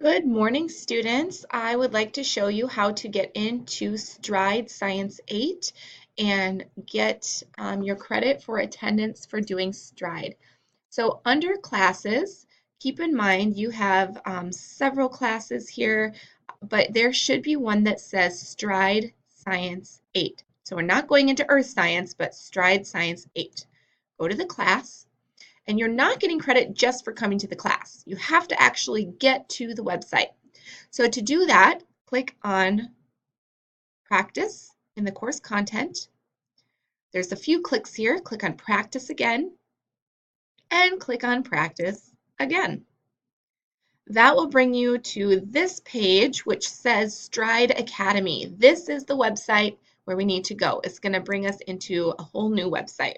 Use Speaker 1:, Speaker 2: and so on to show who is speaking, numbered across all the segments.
Speaker 1: Good morning, students. I would like to show you how to get into Stride Science 8 and get your credit for attendance for doing Stride. So under classes, keep in mind you have several classes here, but there should be one that says Stride Science 8. So we're not going into Earth Science, but Stride Science 8. Go to the class. And you're not getting credit just for coming to the class. You have to actually get to the website. So to do that, click on Practice in the course content. There's a few clicks here. Click on Practice again, and click on Practice again. That will bring you to this page, which says Stride Academy. This is the website where we need to go. It's going to bring us into a whole new website.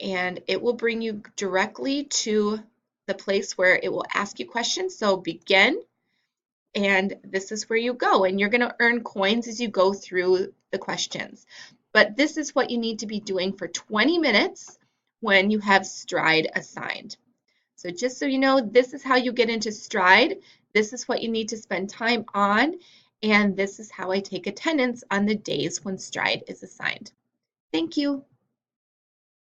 Speaker 1: And it will bring you directly to the place where it will ask you questions. So begin, and this is where you go. And you're going to earn coins as you go through the questions. But this is what you need to be doing for 20 minutes when you have Stride assigned. So just so you know, this is how you get into Stride. This is what you need to spend time on. And this is how I take attendance on the days when Stride is assigned. Thank you.